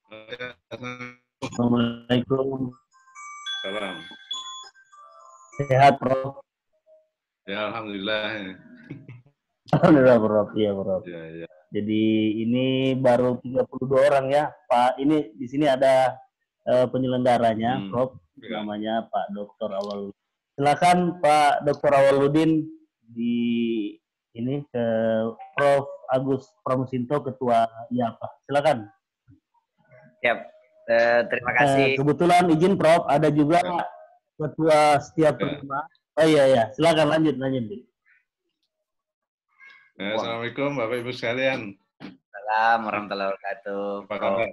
Assalamualaikum. Salam. Sehat, Prof. Ya, alhamdulillah. Alhamdulillah, Prof. Iya, Prof. Ya, ya. Jadi ini baru 32 orang ya, Pak. Ini di sini ada penyelenggaranya, Prof. Ya. Namanya Pak Dr. Awal. Silakan Pak Dr. Awaludin di ini ke Prof. Agus Pramusinto, Ketua IAPA. Silakan. Siap. Terima kasih. Kebetulan izin Prof, ada juga Ketua Setiap Prima. Oh iya, silakan lanjut. Assalamualaikum Bapak Ibu sekalian. Assalamualaikum warahmatullahi wabarakatuh. Apa kabar?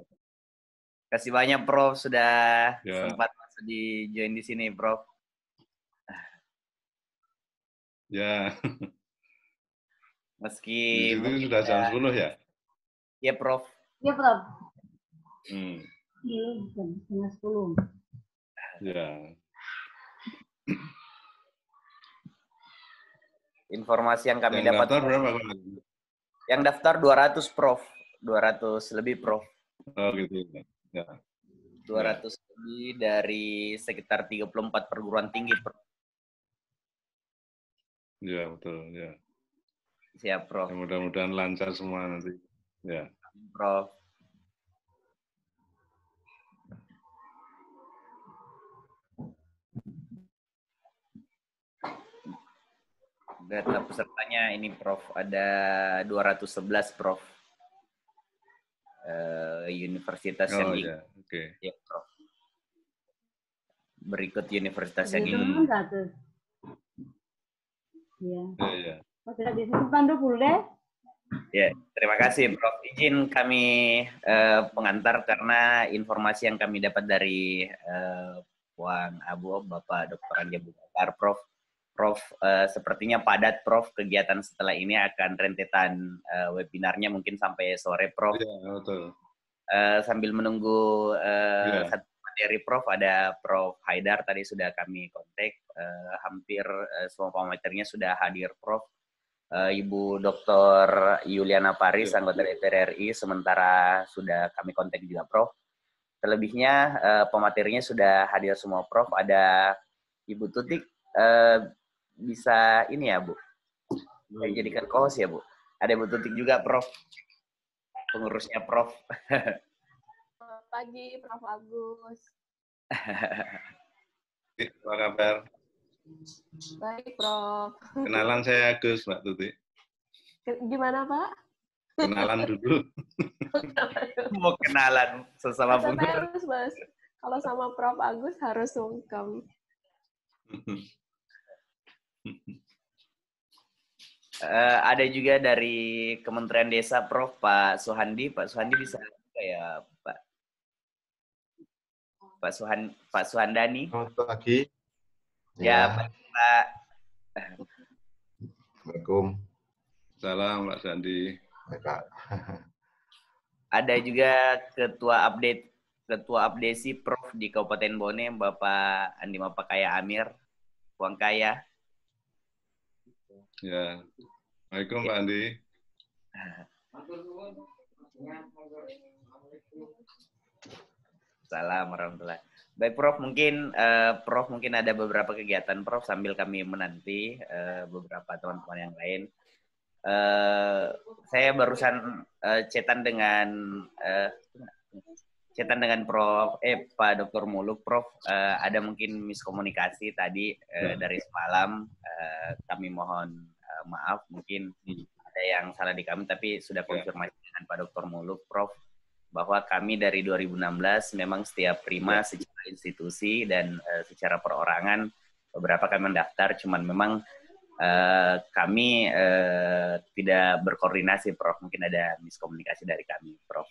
Kasih banyak Prof sudah sempat masuk di join di sini, Prof. Ya. Meski itu sudah jam 10 ya? Iya, Prof. Iya, Prof. Iya, jam 10. Ya. Informasi yang kami dapat. Daftar berapa? Yang daftar 200, Prof. 200 lebih, Prof. Oh, gitu. Ya. 200 lebih dari sekitar 34 perguruan tinggi, Prof. Ya, betul. Ya. Siap, Prof. Ya, mudah-mudahan lancar semua nanti. Ya. Prof. Data pesertanya ini, Prof. Ada 211, Prof. Universitas yang ya. Oke. Ya, Prof. Berikut universitas yang ingin. Ya. Tidak disimpan dulu deh. Ya, terima kasih, Prof. Izin kami pengantar karena informasi yang kami dapat dari Puan Abu, Bapak Dr. Andi Abu Bakar, Prof. Prof, sepertinya padat, Prof. Kegiatan setelah ini akan rentetan webinarnya mungkin sampai sore, Prof. Ya, betul. Sambil menunggu satu materi, Prof, ada Prof. Haidar tadi sudah kami kontak. Hampir semua materinya sudah hadir, Prof. Ibu Dr. Yuliana Paris, anggota DPR RI, sementara sudah kami kontak juga, Prof. Selebihnya pematerinya sudah hadir semua, Prof. Ada Ibu Tutik, bisa ini ya, Bu? Saya jadikan co-host ya, Bu? Ada Ibu Tutik juga, Prof. Pengurusnya, Prof. Selamat pagi, Prof. Agus. Apa kabar? Baik, Prof. Kenalan saya Agus, Mbak Tuti. Gimana, Pak? Kenalan dulu. Mau kenalan sesama pengurus. Harus, Mas. Kalau sama Prof. Agus harus sungkem. Ada juga dari Kementerian Desa, Prof. Pak Suhandi. Pak Suhandi bisa ya, Pak? Pak Suhandani. Selamat pagi. Ya, Pak. Assalamualaikum. Salam, Pak Sandi. Baik. Ada juga Ketua Abdesi Prof di Kabupaten Bone, Bapak Andi Mapakaya Amir, Puang Kaya. Ya. Waalaikumsalam, Pak Andi. Salam warahmatullahi. Baik, Prof, mungkin ada beberapa kegiatan, Prof, sambil kami menanti beberapa teman-teman yang lain. Saya barusan chatan dengan Prof, Pak Dr. Muluk, Prof. Ada mungkin miskomunikasi tadi dari semalam. Kami mohon maaf, mungkin ada yang salah di kami, tapi sudah konfirmasi dengan Pak Dr. Muluk, Prof, bahwa kami dari 2016 memang setiap prima secara institusi dan secara perorangan beberapa kami mendaftar, cuman memang kami tidak berkoordinasi, Prof. Mungkin ada miskomunikasi dari kami, Prof.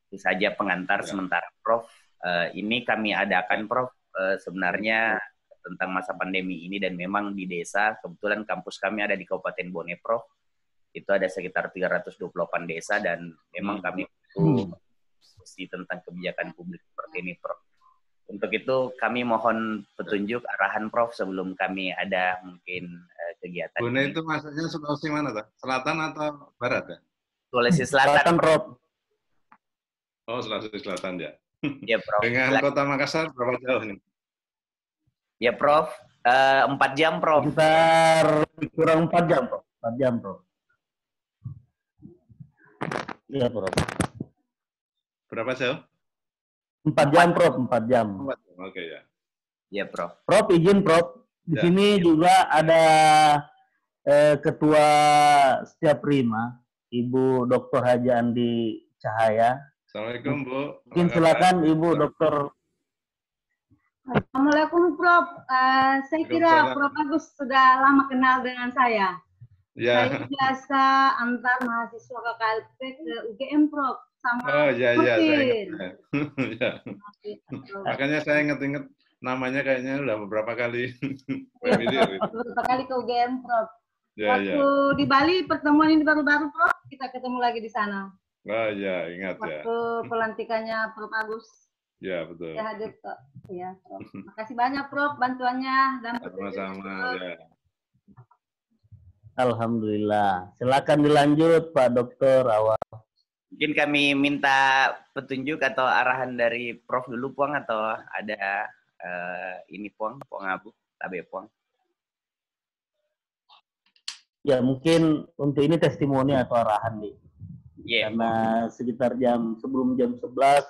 Itu saja pengantar sementara, Prof. Ini kami adakan, Prof, sebenarnya tentang masa pandemi ini, dan memang di desa, kebetulan kampus kami ada di Kabupaten Bone, Prof. Itu ada sekitar 328 desa, dan memang kami butuh diskusi tentang kebijakan publik seperti ini, Prof. Untuk itu kami mohon petunjuk arahan, Prof, sebelum kami ada mungkin kegiatan. Bone itu maksudnya Sulawesi mana, Pak? Selatan atau Barat, ya? Sulawesi Selatan, Prof. Oh, Sulawesi Selatan ya. Ya, Prof. Dengan Kota Makassar berapa jauh nih? Ya, Prof. 4 jam, Prof. Sekitar kurang 4 jam, Prof. 4 jam, Prof. Iya, Prof. Berapa jauh? 4 jam, Prof. 4 jam. Oke ya. Ya, Prof. Prof, izin, Prof. Di Ya. sini juga ada Ketua Setiap Prima, Ibu Dr. Haji Andi Cahaya. Assalamualaikum, Bu. Mungkin Apa kabar? silakan Ibu Dr. Assalamualaikum Prof. Saya kira Waalaikumsalam. Prof Agus sudah lama kenal dengan saya. Saya Ya. biasa antar mahasiswa KKLP ke UGM Prof. Sama Oh, ya, ya, saya Nurdin. ingat. Ya. Makanya saya ingat-ingat namanya kayaknya udah beberapa kali familiar. Beberapa kali ke UGM Prof. Ya, Waktu ya. di Bali pertemuan ini baru-baru Prof, kita ketemu lagi di sana. Oh, ya, ingat ya. Waktu pelantikannya Prof Agus. Ya, betul. Ya hadir Prof. Ya, Prof. Makasih banyak Prof bantuannya dan Sama-sama, ya. Alhamdulillah. Silakan dilanjut Pak Dokter awal. Mungkin kami minta petunjuk atau arahan dari Prof dulu, Puang, atau ada ini Puang Abu, Tabe Puang. Ya mungkin untuk ini testimoni atau arahan nih. Iya, Karena sekitar sebelum jam 11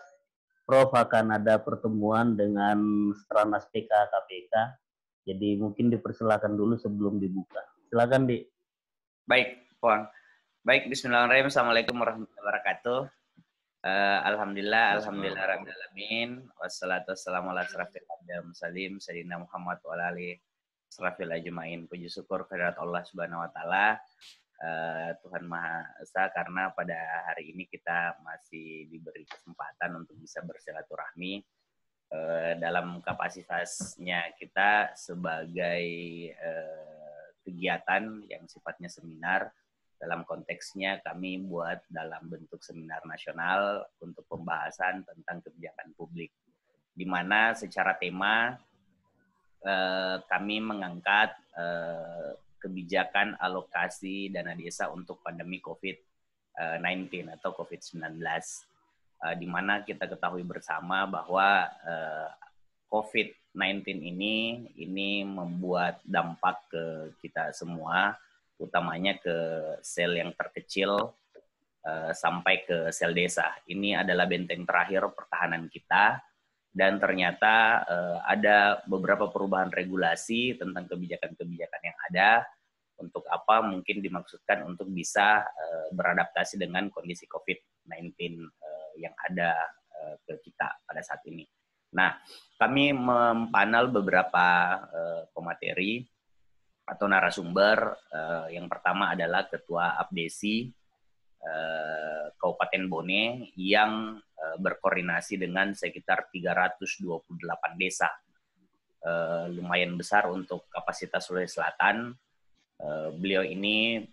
Prof akan ada pertemuan dengan Stranas PK KPK. Jadi mungkin dipersilakan dulu sebelum dibuka. Silakan, Di. Baik, Puang. Baik, bismillahirrahmanirrahim. Assalamualaikum warahmatullahi wabarakatuh. Alhamdulillah rabbil alamin. Wassalatu wassalamu ala asrafil anbiya'i wal mursalin sayyidina Muhammad wa ala alihi asrafil ajmain. Puji syukur kehadirat Allah Subhanahu wa taala. Tuhan Maha Esa, karena pada hari ini kita masih diberi kesempatan untuk bisa bersilaturahmi dalam kapasitasnya kita sebagai kegiatan yang sifatnya seminar. Dalam konteksnya kami buat dalam bentuk seminar nasional untuk pembahasan tentang kebijakan publik, di mana secara tema kami mengangkat kebijakan alokasi dana desa untuk pandemi COVID-19 atau COVID-19, di mana kita ketahui bersama bahwa COVID-19 ini membuat dampak ke kita semua, utamanya ke sel yang terkecil sampai ke sel desa. Ini adalah benteng terakhir pertahanan kita, dan ternyata ada beberapa perubahan regulasi tentang kebijakan-kebijakan yang ada. Untuk apa? Mungkin dimaksudkan untuk bisa beradaptasi dengan kondisi COVID-19 yang ada ke kita pada saat ini. Nah, kami mempanel beberapa pemateri atau narasumber. Yang pertama adalah Ketua Abdesi Kabupaten Bone yang berkoordinasi dengan sekitar 328 desa. Lumayan besar untuk kapasitas Sulawesi Selatan. Beliau ini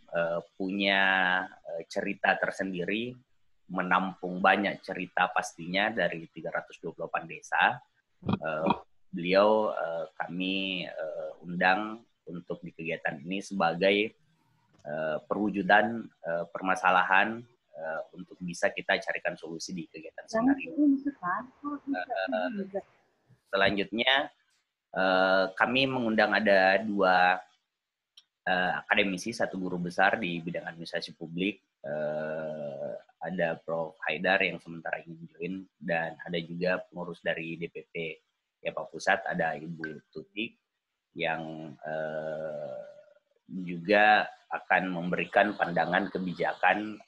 punya cerita tersendiri, menampung banyak cerita pastinya dari 328 desa. Beliau kami undang untuk di kegiatan ini sebagai perwujudan permasalahan untuk bisa kita carikan solusi di kegiatan seminar ini. Selanjutnya kami mengundang ada 2 akademisi, 1 guru besar di bidang administrasi publik. Ada Prof. Haidar yang sementara ini join, dan ada juga pengurus dari DPP Pak Pusat, ada Ibu Tuti yang juga akan memberikan pandangan kebijakan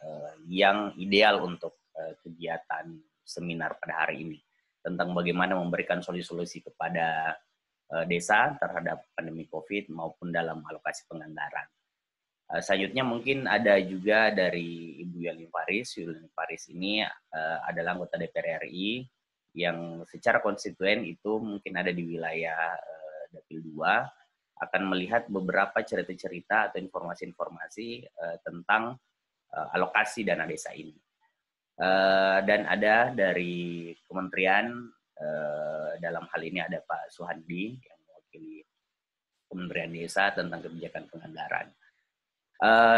yang ideal untuk kegiatan seminar pada hari ini tentang bagaimana memberikan solusi-solusi kepada desa terhadap pandemi COVID maupun dalam alokasi penganggaran. Selanjutnya mungkin ada juga dari Ibu Yulin Faris. Yulin Faris ini adalah anggota DPR RI yang secara konstituen itu mungkin ada di wilayah Dapil 2, akan melihat beberapa cerita-cerita atau informasi-informasi tentang alokasi dana desa ini. Dan ada dari kementerian, dalam hal ini ada Pak Suhandi yang mewakili Kementerian Desa tentang kebijakan penganggaran.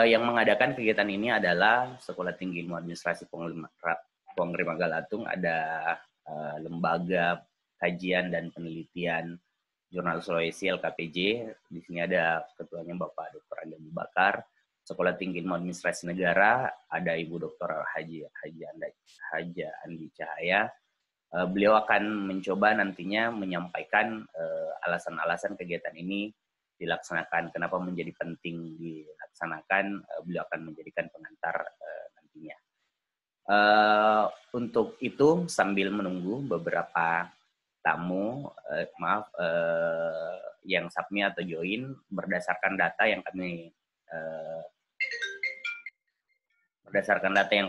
Yang mengadakan kegiatan ini adalah Sekolah Tinggi Ilmu Administrasi Pongri Magalatung ada Lembaga Kajian dan Penelitian Jurnal Sulawesi LKPJ. Di sini ada ketuanya Bapak Dr. Andi Abu Bakar. Sekolah Tinggi Ilmu Administrasi Negara ada Ibu Dr. Haja Andi Cahaya. Beliau akan mencoba nantinya menyampaikan alasan-alasan kegiatan ini dilaksanakan, kenapa menjadi penting dilaksanakan. Beliau akan menjadikan pengantar nantinya. Untuk itu sambil menunggu beberapa tamu, yang submit atau join berdasarkan data yang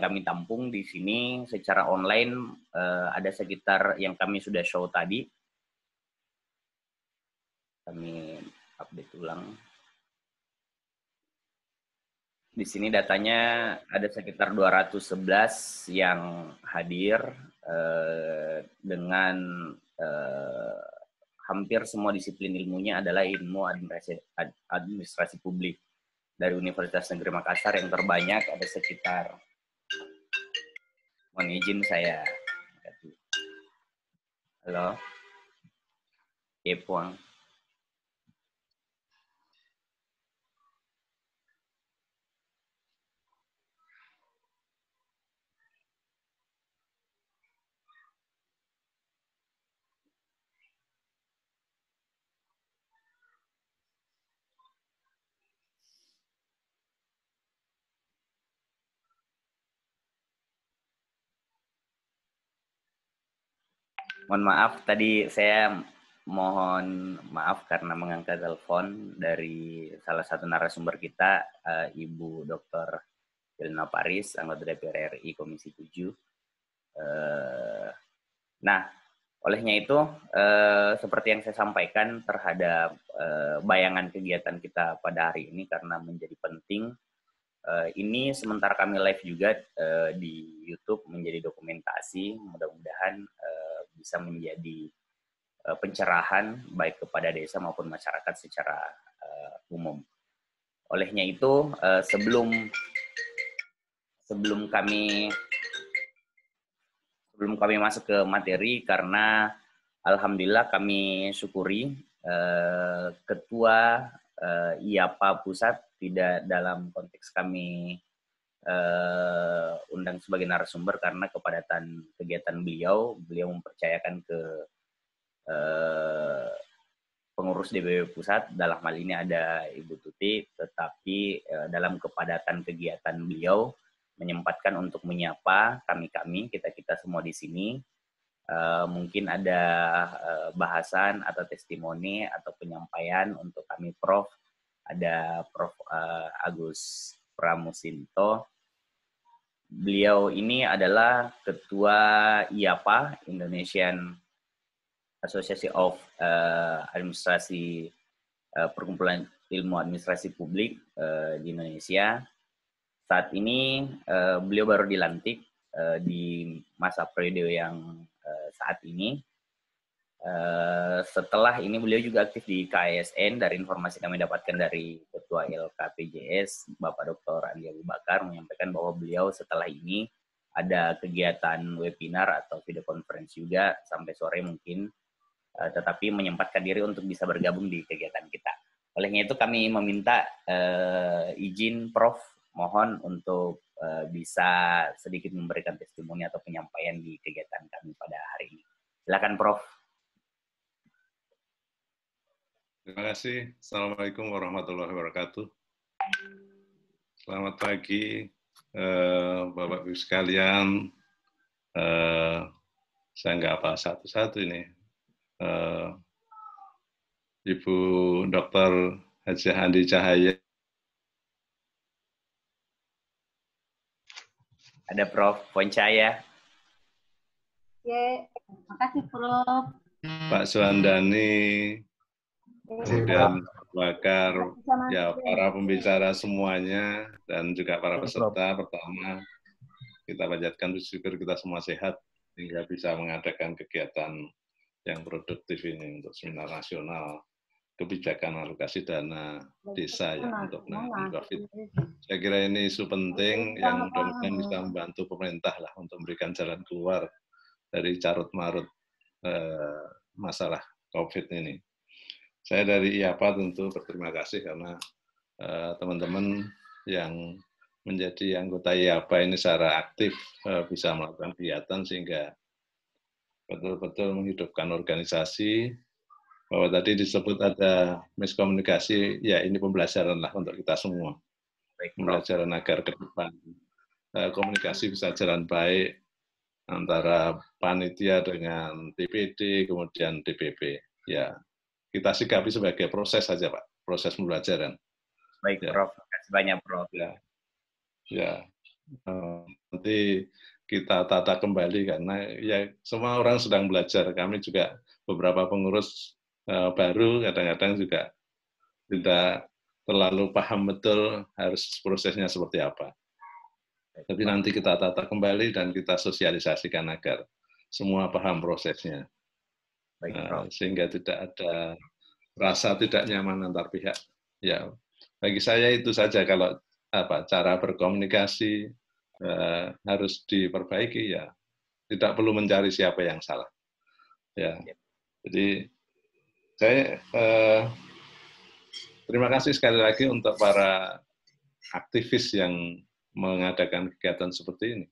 kami tampung di sini secara online, ada sekitar yang kami sudah show tadi. Kami update ulang. Di sini datanya ada sekitar 211 yang hadir dengan hampir semua disiplin ilmunya adalah ilmu administrasi publik. Dari Universitas Negeri Makassar yang terbanyak ada sekitar, mohon izin saya, halo, Puang. Mohon maaf, tadi saya mohon maaf karena mengangkat telepon dari salah satu narasumber kita, Ibu Dr. Elna Paris, anggota DPR RI Komisi 7. Nah, olehnya itu, seperti yang saya sampaikan terhadap bayangan kegiatan kita pada hari ini karena menjadi penting, ini sementara kami live juga di YouTube menjadi dokumentasi, mudah-mudahan bisa menjadi pencerahan baik kepada desa maupun masyarakat secara umum. Olehnya itu, sebelum kami masuk ke materi, karena alhamdulillah kami syukuri Ketua IAPA Pusat tidak dalam konteks kami undang sebagai narasumber karena kepadatan kegiatan beliau mempercayakan ke pengurus DPW Pusat, dalam hal ini ada Ibu Tuti, tetapi dalam kepadatan kegiatan beliau menyempatkan untuk menyapa kami, kita semua di sini. Mungkin ada bahasan atau testimoni atau penyampaian untuk kami Prof. Ada Prof. Agus Pramusinto. Beliau ini adalah Ketua IAPA, Indonesian Association of Administrasi Perkumpulan Ilmu Administrasi Publik di Indonesia. Saat ini beliau baru dilantik di masa periode yang saat ini. Setelah ini beliau juga aktif di KASN. Dari informasi kami dapatkan dari Ketua LKPJS, Bapak Dr. Andi Abu Bakar, menyampaikan bahwa beliau setelah ini ada kegiatan webinar atau video conference juga sampai sore mungkin, tetapi menyempatkan diri untuk bisa bergabung di kegiatan kita. Olehnya itu kami meminta izin Prof, mohon untuk bisa sedikit memberikan testimoni atau penyampaian di kegiatan kami pada hari ini. Silakan Prof. Terima kasih. Assalamualaikum warahmatullahi wabarakatuh. Selamat pagi, Bapak-Ibu sekalian. Saya nggak apa satu-satu ini. Ibu Dr. Haja Andi Cahaya. Ada Prof. Poncaya. Oke, makasih Prof. Pak Suandani, kemudian Bakar, ya para pembicara semuanya, dan juga para peserta. Pertama, kita panjatkan bersyukur kita semua sehat, sehingga bisa mengadakan kegiatan yang produktif ini untuk seminar nasional kebijakan alokasi dana desa ya untuk penanganan COVID. Saya kira ini isu penting yang mudah-mudahan bisa membantu pemerintah lah untuk memberikan jalan keluar dari carut-marut masalah COVID ini. Saya dari IAPA tentu berterima kasih karena teman-teman yang menjadi anggota IAPA ini secara aktif bisa melakukan kegiatan sehingga betul-betul menghidupkan organisasi. Bahwa tadi disebut ada miskomunikasi, ya ini pembelajaran lah untuk kita semua. Pembelajaran agar ke depan komunikasi bisa jalan baik antara panitia dengan DPD, kemudian DPP. Ya, kita sikapi sebagai proses saja, Pak, proses pembelajaran. Baik, ya. Prof. Terima kasih banyak, Prof. Ya. Nanti kita tata kembali karena ya semua orang sedang belajar. Kami juga beberapa pengurus baru kadang-kadang juga tidak terlalu paham betul harus prosesnya seperti apa. Tapi nanti kita tata kembali dan kita sosialisasikan agar semua paham prosesnya. Sehingga tidak ada rasa tidak nyaman antar pihak. Ya, bagi saya itu saja kalau cara berkomunikasi harus diperbaiki ya. Tidak perlu mencari siapa yang salah. Ya. Jadi saya terima kasih sekali lagi untuk para aktivis yang mengadakan kegiatan seperti ini.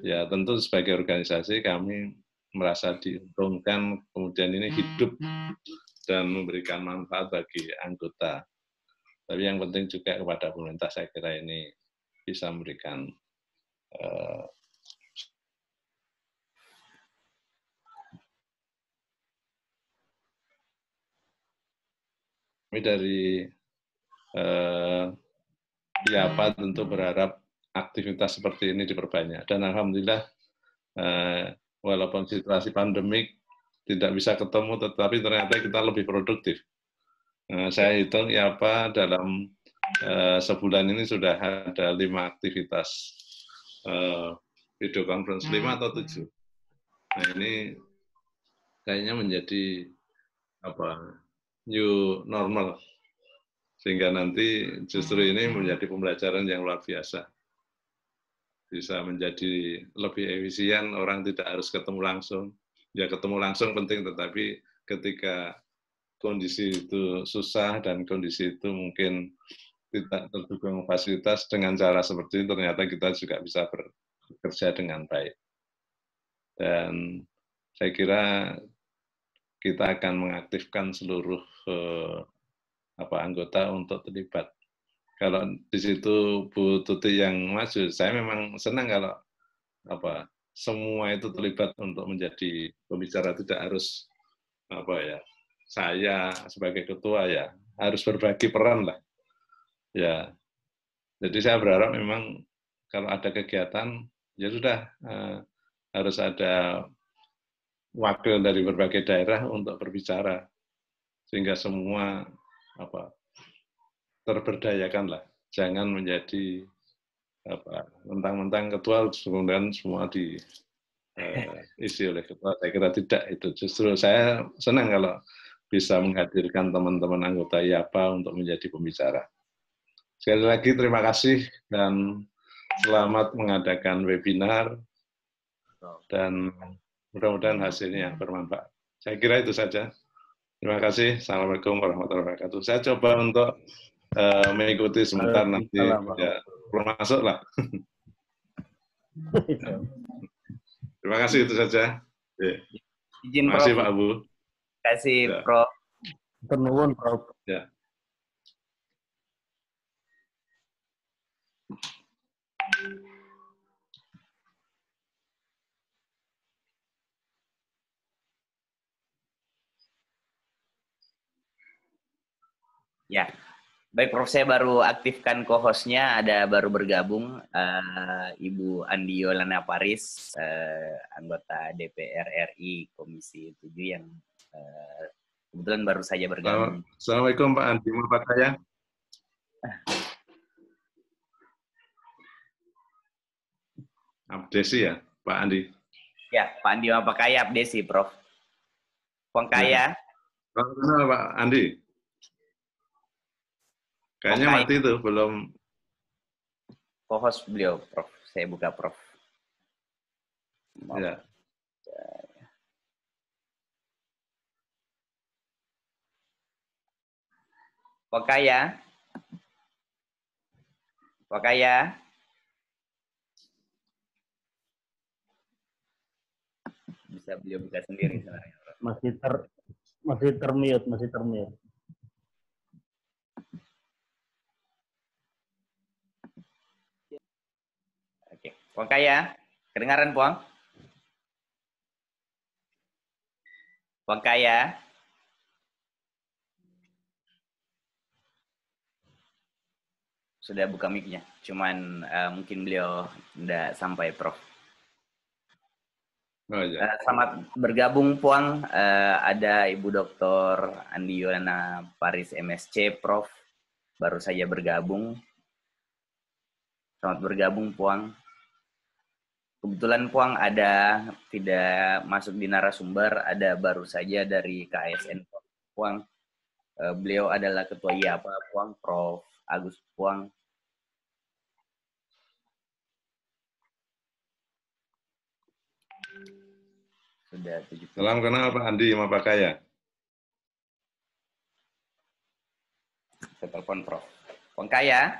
Ya tentu sebagai organisasi kami merasa diuntungkan kemudian ini hidup dan memberikan manfaat bagi anggota. Tapi yang penting juga kepada pemerintah saya kira ini bisa memberikan kami dari IAPA tentu berharap aktivitas seperti ini diperbanyak. Dan alhamdulillah, walaupun situasi pandemik tidak bisa ketemu, tetapi ternyata kita lebih produktif. Saya hitung IAPA dalam sebulan ini sudah ada 5 aktivitas video conference, 5 atau 7. Nah ini kayaknya menjadi new normal. Sehingga nanti justru ini menjadi pembelajaran yang luar biasa. Bisa menjadi lebih efisien, orang tidak harus ketemu langsung. Ya ketemu langsung penting, tetapi ketika kondisi itu susah dan kondisi itu mungkin tidak terdukung fasilitas, dengan cara seperti itu ternyata kita juga bisa bekerja dengan baik. Dan saya kira kita akan mengaktifkan seluruh anggota untuk terlibat. Kalau di situ Bu Tuti yang maju, saya memang senang kalau semua itu terlibat untuk menjadi pembicara, tidak harus saya sebagai ketua ya harus berbagi peran lah. Ya, jadi saya berharap memang kalau ada kegiatan ya sudah harus ada wakil dari berbagai daerah untuk berbicara sehingga semua terberdayakan lah, jangan menjadi mentang-mentang ketua kemudian semua diisi oleh ketua. Saya kira tidak, itu justru saya senang kalau bisa menghadirkan teman-teman anggota IAPA untuk menjadi pembicara. Sekali lagi terima kasih dan selamat mengadakan webinar dan mudah-mudahan hasilnya bermanfaat. Saya kira itu saja. Terima kasih. Assalamualaikum warahmatullahi wabarakatuh. Saya coba untuk mengikuti sebentar nanti ya belum masuk lah. Terima kasih, itu saja. Izin, terima kasih Prof. Pak Abu. Terima kasih, ya. Prof. Ternuwun, Prof. Ya. Ya, baik Prof, saya baru aktifkan co-hostnya, ada baru bergabung Ibu Andi Yolana Paris, anggota DPR RI Komisi 7 yang kebetulan baru saja bergabung. Assalamualaikum Pak Andi Mapakaya. Abdesi ya, Pak Andi? Ya, Pak Andi Mapakaya Abdesi, Prof. Pengkaya. Kenal Pak Andi? Kayaknya Oke. mati tuh, belum. Co-host beliau, Prof. Saya buka, Prof. Maaf. Ya. Wakaya. Wakaya. Bisa beliau buka sendiri sebenarnya. Masih termute. Oke. Wakaya, kedengaran, Puang? Wakaya. Sudah buka mic-nya, cuman mungkin beliau tidak sampai, Prof. Oh, ya. Selamat bergabung, Puang. Ada Ibu Dr. Andi Yolana Paris, MSc, Prof. Baru saja bergabung. Selamat bergabung, Puang. Kebetulan, Puang, ada tidak masuk di narasumber, ada baru saja dari KSN, Puang. Beliau adalah Ketua IAPA, Puang, Prof. Agus Puang. Sudah 70. Salam kenal Pak Andi sama Pak Kaya. Saya telepon Prof. Puang Kaya.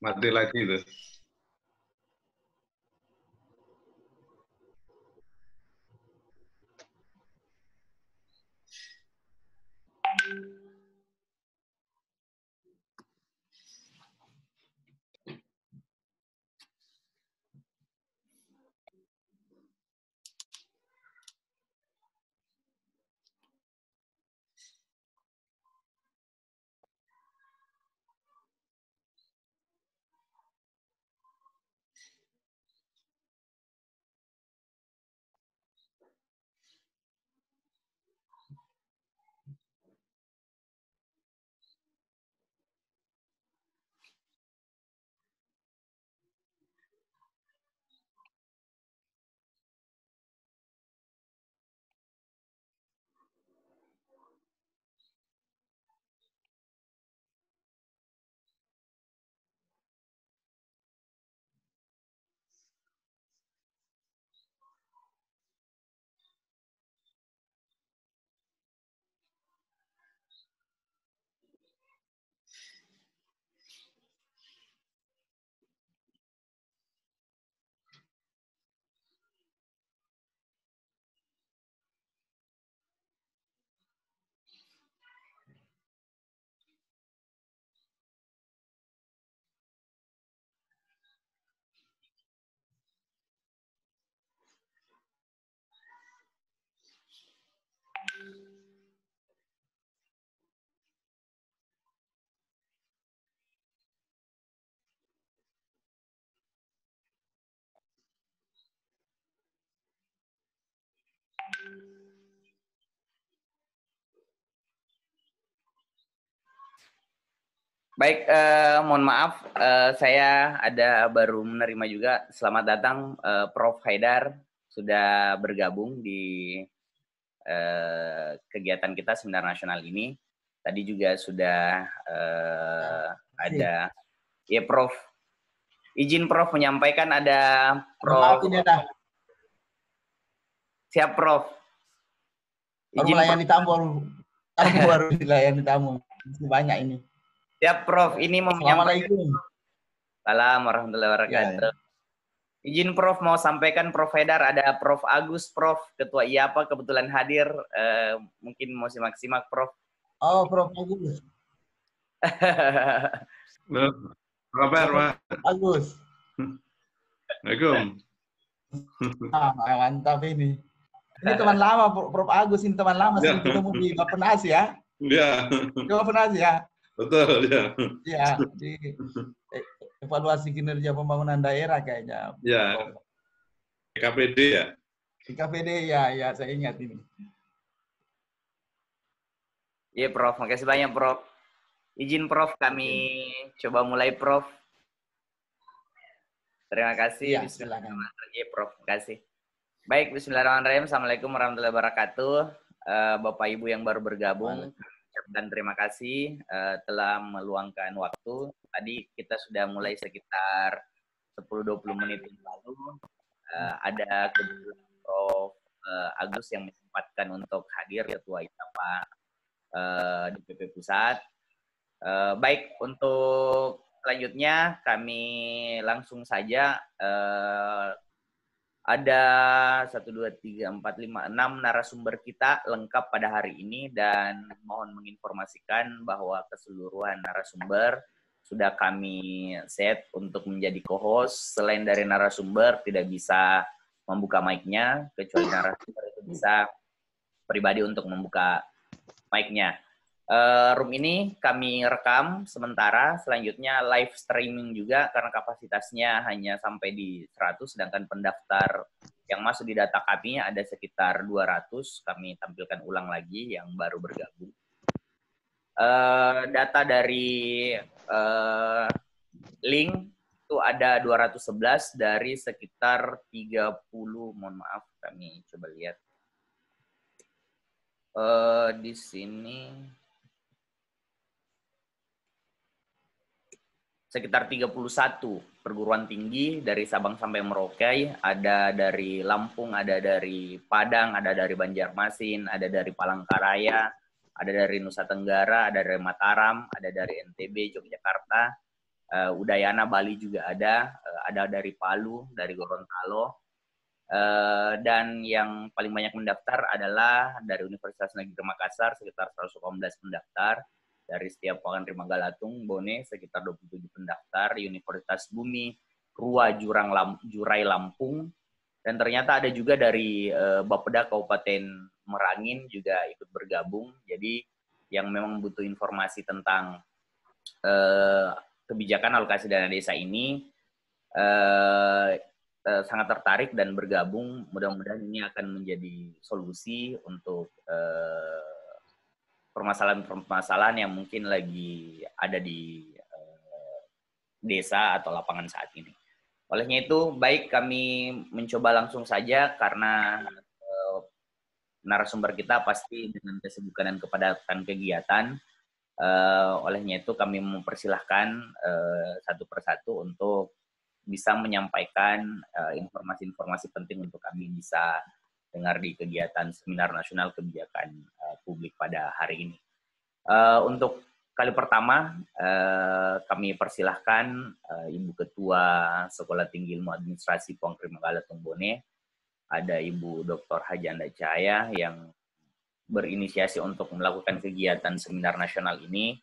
Mati lagi tuh. Baik, mohon maaf, saya ada baru menerima juga. Selamat datang, Prof. Haidar, sudah bergabung di kegiatan kita Seminar Nasional ini. Tadi juga sudah ada, ya Prof. Izin Prof menyampaikan ada Prof. Siap Prof. Izin baru melayani tamu, baru dilayani tamu. Masih banyak ini. Siap Prof, ini mau menyampaikan. Assalamualaikum warahmatullahi wabarakatuh. Ya. Izin Prof mau sampaikan Prof Haidar, ada Prof Agus, Prof Ketua IAPA kebetulan hadir, mungkin mau simak-simak Prof. Oh Prof Agus. Kabar Pak? Agus. Assalamualaikum. Mantap ini. Ini teman lama, Prof. Agus, ini teman lama sering ketemu di Bappenas ya. Iya. Di Bappenas ya. Betul, ya. Iya, di evaluasi kinerja pembangunan daerah kayaknya. Ya. KPD ya. Di KPD ya, saya ingat ini. Iya, Prof. Makasih banyak, Prof. Izin, Prof. Kami coba mulai, Prof. Terima kasih. Iya, silakan. Iya, Prof. Terima kasih. Baik, bismillahirrahmanirrahim. Assalamualaikum warahmatullahi wabarakatuh. Bapak Ibu yang baru bergabung, dan terima kasih telah meluangkan waktu. Tadi kita sudah mulai sekitar 10-20 menit yang lalu. Ada kebetulan Prof. Agus yang menyempatkan untuk hadir, Ketua ITAPA DPP Pusat. Baik, untuk selanjutnya kami langsung saja ada 1, 2, 3, 4, 5, 6 narasumber kita lengkap pada hari ini, dan mohon menginformasikan bahwa keseluruhan narasumber sudah kami set untuk menjadi co-host. Selain dari narasumber tidak bisa membuka mic-nya, kecuali narasumber itu bisa pribadi untuk membuka mic-nya. Room ini kami rekam sementara, selanjutnya live streaming juga karena kapasitasnya hanya sampai di 100, sedangkan pendaftar yang masuk di data kami ada sekitar 200. Kami tampilkan ulang lagi yang baru bergabung. Data dari link itu ada 211 dari sekitar 30, mohon maaf, kami coba lihat. Di sini sekitar 31 perguruan tinggi dari Sabang sampai Merauke, ada dari Lampung, ada dari Padang, ada dari Banjarmasin, ada dari Palangkaraya, ada dari Nusa Tenggara, ada dari Mataram, ada dari NTB, Yogyakarta, Udayana, Bali juga ada dari Palu, dari Gorontalo, dan yang paling banyak mendaftar adalah dari Universitas Negeri Makassar, sekitar 118 pendaftar. Dari setiap Pakan Rima Galatung, Bone, sekitar 27 pendaftar. Universitas Bumi, Rua, Jurai, Lampung. Dan ternyata ada juga dari Bapeda Kabupaten Merangin juga ikut bergabung. Jadi yang memang butuh informasi tentang kebijakan alokasi dana desa ini sangat tertarik dan bergabung. Mudah-mudahan ini akan menjadi solusi untuk permasalahan-permasalahan yang mungkin lagi ada di desa atau lapangan saat ini. Olehnya itu, baik kami mencoba langsung saja karena narasumber kita pasti dengan kesibukan dan kepadatan kegiatan. Olehnya itu kami mempersilahkan satu persatu untuk bisa menyampaikan informasi-informasi penting untuk kami bisa dengar di kegiatan Seminar Nasional Kebijakan Publik pada hari ini. Untuk kali pertama, kami persilahkan Ibu Ketua Sekolah Tinggi Ilmu Administrasi Pakan Rima Galatung Bone, ada Ibu Dr. Haji Anda Cahaya yang berinisiasi untuk melakukan kegiatan Seminar Nasional ini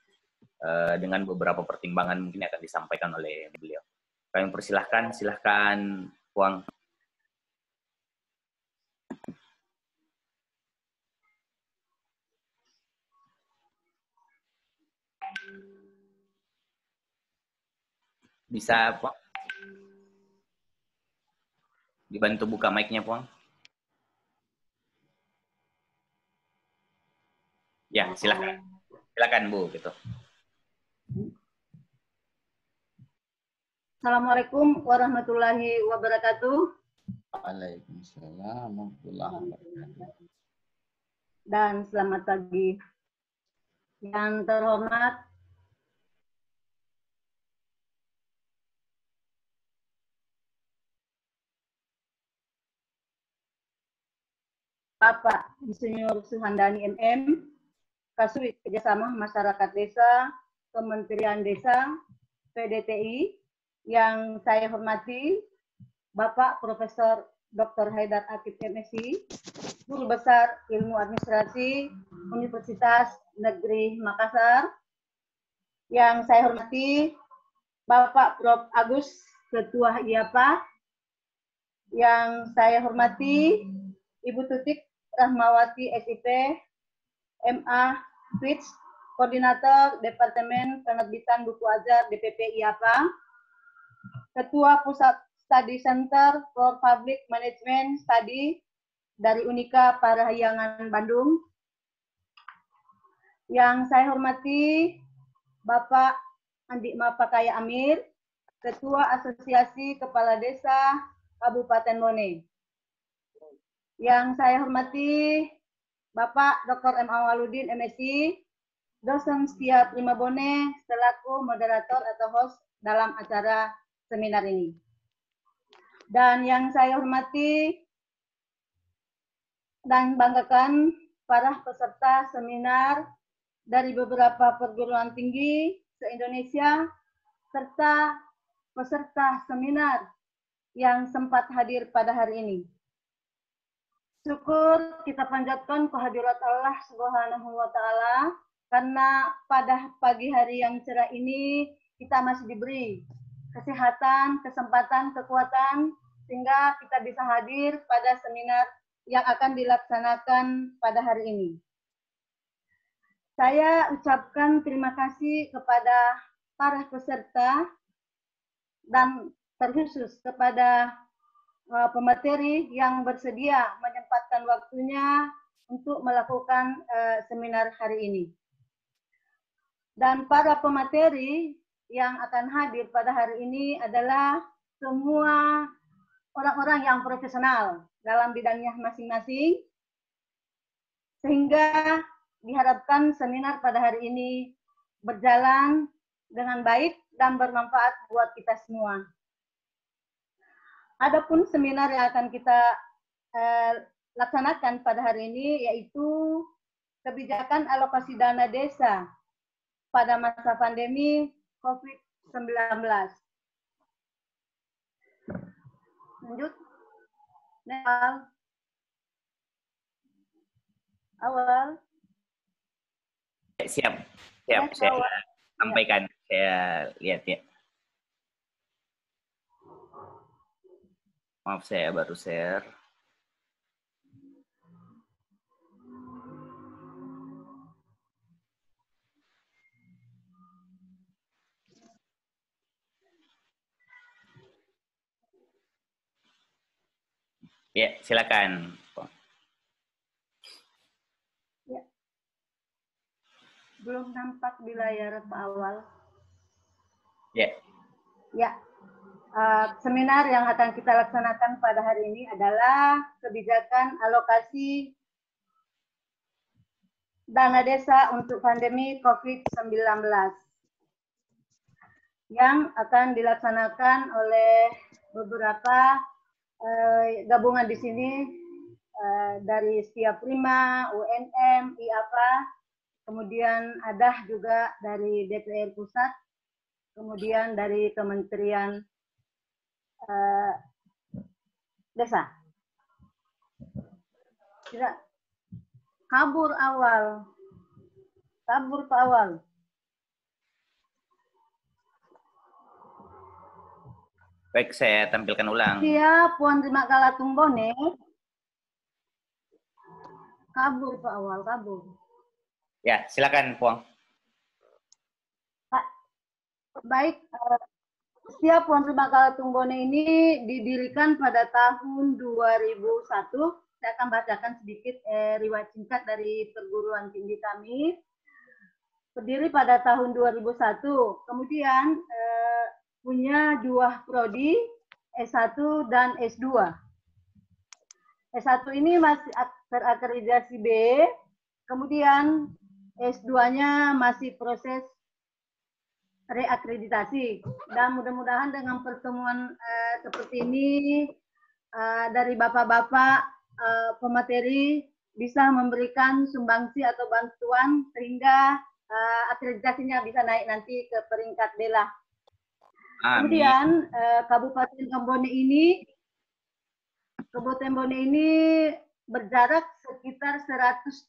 dengan beberapa pertimbangan mungkin akan disampaikan oleh beliau. Kami persilahkan, silahkan Puang. Bisa, Puang? Dibantu buka mic-nya, Puang. Ya, silakan. Silakan, Bu, gitu. Assalamualaikum warahmatullahi wabarakatuh. Waalaikumsalam warahmatullahi wabarakatuh. Dan selamat pagi. Yang terhormat Bapak Insinyur Suhandani MM, Kasubit Kerjasama Masyarakat Desa, Kementerian Desa, PDTI, yang saya hormati Bapak Profesor Dr. Haidar Akib MSI, Guru Besar Ilmu Administrasi Universitas Negeri Makassar, yang saya hormati Bapak Prof. Agus, Ketua IAPA, yang saya hormati Ibu Tutik Rahmawati SIP, MA Fitch, Koordinator Departemen Penerbitan Buku Ajar DPP IAPA, Ketua Pusat Study Center for Public Management Study dari Unika Parahyangan Bandung. Yang saya hormati Bapak Andi Mapakaya Amir, Ketua Asosiasi Kepala Desa Kabupaten Bone. Yang saya hormati Bapak Dr. M. Awaludin, MSI, dosen setia Prima Bone, selaku moderator atau host dalam acara seminar ini. Dan yang saya hormati dan banggakan para peserta seminar dari beberapa perguruan tinggi se-Indonesia, serta peserta seminar yang sempat hadir pada hari ini. Syukur kita panjatkan kehadirat Allah Subhanahu wa Ta'ala, karena pada pagi hari yang cerah ini kita masih diberi kesehatan, kesempatan, kekuatan, sehingga kita bisa hadir pada seminar yang akan dilaksanakan pada hari ini. Saya ucapkan terima kasih kepada para peserta dan terkhusus kepada pemateri yang bersedia menyempatkan waktunya untuk melakukan seminar hari ini. Dan para pemateri yang akan hadir pada hari ini adalah semua orang-orang yang profesional dalam bidangnya masing-masing, sehingga diharapkan seminar pada hari ini berjalan dengan baik dan bermanfaat buat kita semua. Adapun seminar yang akan kita laksanakan pada hari ini yaitu kebijakan alokasi dana desa pada masa pandemi COVID-19. Lanjut. Awal. Siap, saya sampaikan, saya lihat ya. Maaf, saya baru share. Ya, silakan. Ya. Belum nampak di layar Pak Awal. Ya. Ya. Seminar yang akan kita laksanakan pada hari ini adalah kebijakan alokasi dana desa untuk pandemi COVID-19 yang akan dilaksanakan oleh beberapa gabungan di sini dari Setia Prima, UNM, IAPA, kemudian ada juga dari DPR Pusat, kemudian dari Kementerian Desa. Tidak. Kabur Awal. Kabur Pak Awal. Baik, saya tampilkan ulang. Siap, Puan Rima Kalatung Bone. Kabur Pak Awal, kabur. Ya, silakan Puang. Baik, Setiap Puan Rima Kalatung Bone ini didirikan pada tahun 2001. Saya akan bacakan sedikit riwayat singkat dari perguruan tinggi kami. Berdiri pada tahun 2001. Kemudian punya 2 prodi, S1 dan S2. S1 ini masih terakreditasi B, kemudian S2-nya masih proses reakreditasi. Dan mudah-mudahan dengan pertemuan seperti ini dari bapak-bapak pemateri bisa memberikan sumbangsi atau bantuan sehingga akreditasinya bisa naik nanti ke peringkat bela. Kemudian Kabupaten Bone ini berjarak sekitar 174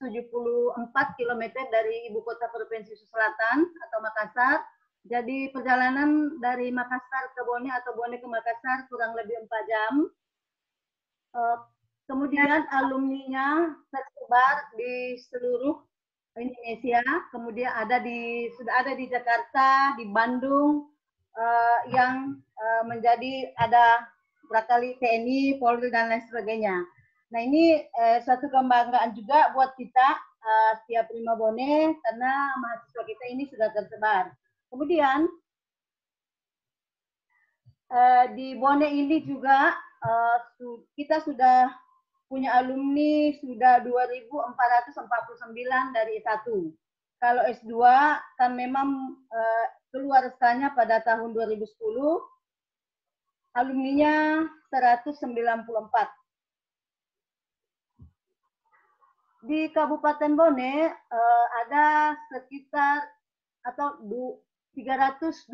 km dari Ibu Kota Provinsi Sulawesi Selatan atau Makassar. Jadi perjalanan dari Makassar ke Bone atau Bone ke Makassar kurang lebih 4 jam. Kemudian alumninya tersebar di seluruh Indonesia, kemudian sudah ada di Jakarta, di Bandung, yang menjadi ada barangkali TNI, Polri dan lain sebagainya. Nah ini suatu kebanggaan juga buat kita setiap Prima Bone karena mahasiswa kita ini sudah tersebar. Kemudian di Bone ini juga kita sudah punya alumni sudah 2.449 dari S1. Kalau S2 kan memang keluar SK-nya pada tahun 2010, alumninya 194. Di Kabupaten Bone ada sekitar atau 328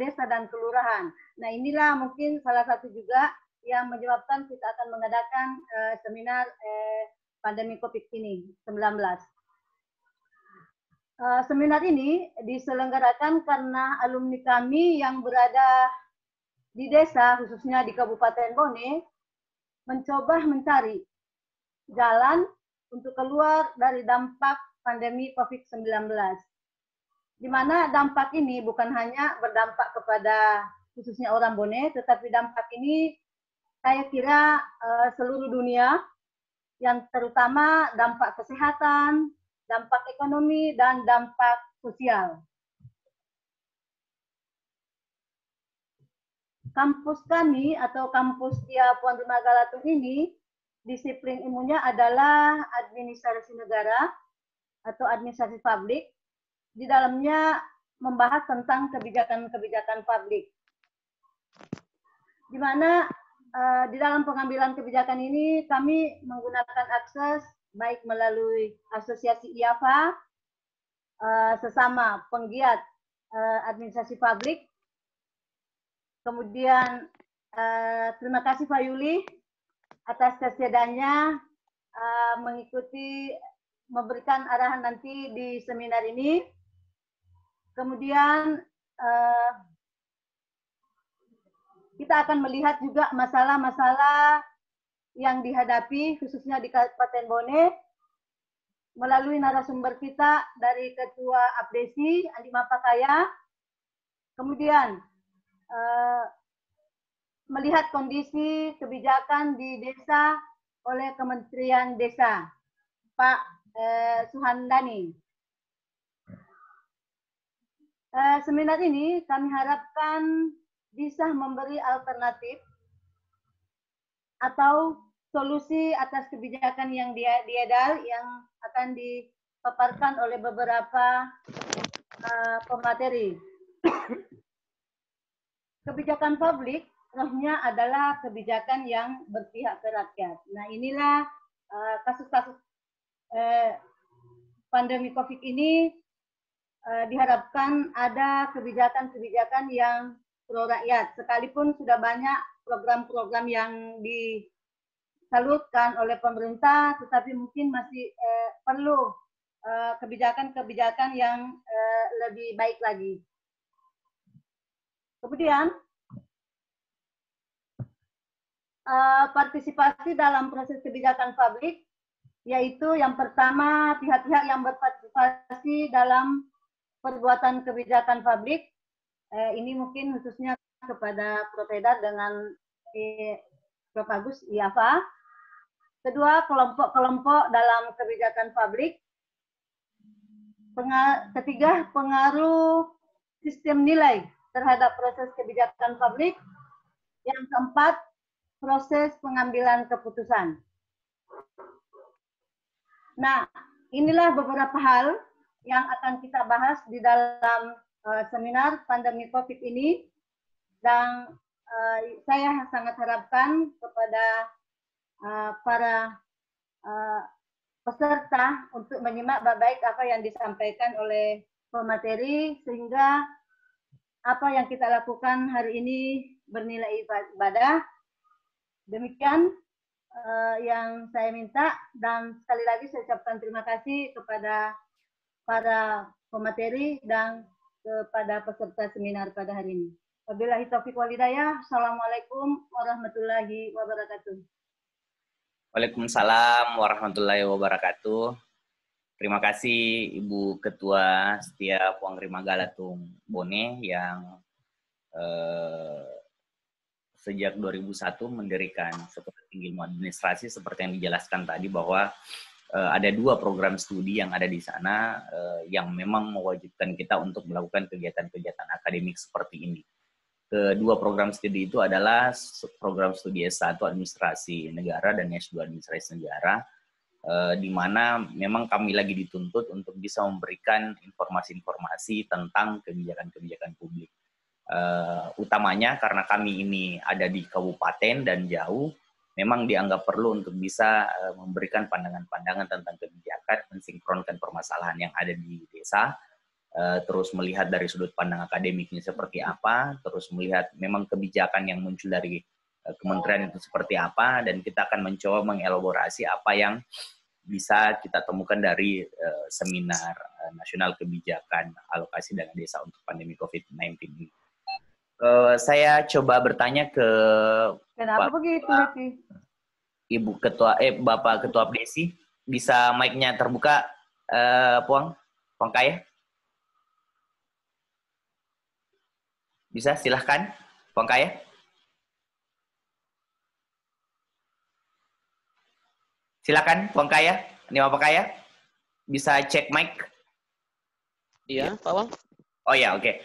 desa dan kelurahan. Nah inilah mungkin salah satu juga yang menyebabkan kita akan mengadakan seminar pandemi COVID-19. Seminar ini diselenggarakan karena alumni kami yang berada di desa, khususnya di Kabupaten Bone, mencoba mencari jalan untuk keluar dari dampak pandemi COVID-19. Di mana dampak ini bukan hanya berdampak kepada khususnya orang Bone, tetapi dampak ini saya kira seluruh dunia, yang terutama dampak kesehatan, dampak ekonomi, dan dampak sosial. Kampus kami atau kampus Puan Rumah Galatung ini, disiplin ilmunya adalah administrasi negara atau administrasi publik. Di dalamnya membahas tentang kebijakan-kebijakan publik. Di mana di dalam pengambilan kebijakan ini kami menggunakan akses baik melalui asosiasi IAFA, sesama penggiat administrasi publik. Kemudian terima kasih Pak Yuli atas kesediaannya memberikan arahan nanti di seminar ini. Kemudian kita akan melihat juga masalah-masalah yang dihadapi khususnya di Kabupaten Bone melalui narasumber kita dari Ketua Abdesi Andi Mapakaya. Kemudian melihat kondisi kebijakan di desa oleh Kementerian Desa, Pak Suhandani. Seminar ini kami harapkan bisa memberi alternatif atau solusi atas kebijakan yang diedar yang akan dipaparkan oleh beberapa pemateri. Kebijakan publik rohnya adalah kebijakan yang berpihak ke rakyat. Nah inilah kasus-kasus pandemi COVID ini diharapkan ada kebijakan-kebijakan yang pro rakyat, sekalipun sudah banyak program-program yang disalurkan oleh pemerintah, tetapi mungkin masih perlu kebijakan-kebijakan yang lebih baik lagi. Kemudian partisipasi dalam proses kebijakan publik, yaitu yang pertama pihak-pihak yang berpartisipasi dalam perbuatan kebijakan publik, ini mungkin khususnya kepada Prof. Haidar dengan Prof. Agus IAFA. Kedua, kelompok-kelompok dalam kebijakan publik. Ketiga, pengaruh sistem nilai terhadap proses kebijakan publik. Yang keempat, proses pengambilan keputusan. Nah, inilah beberapa hal yang akan kita bahas di dalam seminar pandemi COVID ini, dan saya sangat harapkan kepada para peserta untuk menyimak baik apa yang disampaikan oleh pemateri, sehingga apa yang kita lakukan hari ini bernilai ibadah. Demikian yang saya minta, dan sekali lagi saya ucapkan terima kasih kepada para pemateri dan kepada peserta seminar pada hari ini. Wabillahi taufiq wal hidayah. Assalamualaikum warahmatullahi wabarakatuh. Waalaikumsalam warahmatullahi wabarakatuh. Terima kasih Ibu Ketua Setia Puang Rima Galatung Bone yang sejak 2001 mendirikan Sekolah Tinggi Ilmu Administrasi seperti yang dijelaskan tadi bahwa ada 2 program studi yang ada di sana yang memang mewajibkan kita untuk melakukan kegiatan-kegiatan akademik seperti ini. Kedua program studi itu adalah program studi S1 Administrasi Negara dan S2 Administrasi Negara, di mana memang kami lagi dituntut untuk bisa memberikan informasi-informasi tentang kebijakan-kebijakan publik. Utamanya karena kami ini ada di kabupaten dan jauh, memang dianggap perlu untuk bisa memberikan pandangan-pandangan tentang kebijakan, mensinkronkan permasalahan yang ada di desa, terus melihat dari sudut pandang akademiknya seperti apa, terus melihat memang kebijakan yang muncul dari kementerian itu seperti apa, dan kita akan mencoba mengelaborasi apa yang bisa kita temukan dari seminar nasional kebijakan alokasi dana desa untuk pandemi COVID-19 ini. Saya coba bertanya ke Kenapa begitu, Leti? Ibu Ketua, Bapak Ketua Abdesi, bisa mic-nya terbuka, Puang Kaya? Bisa, silahkan, Puang Kaya. Silakan, Puang Kaya. Ini Bapak Kaya. Bisa cek mic? Iya, Pak Wal. Oh ya, oke.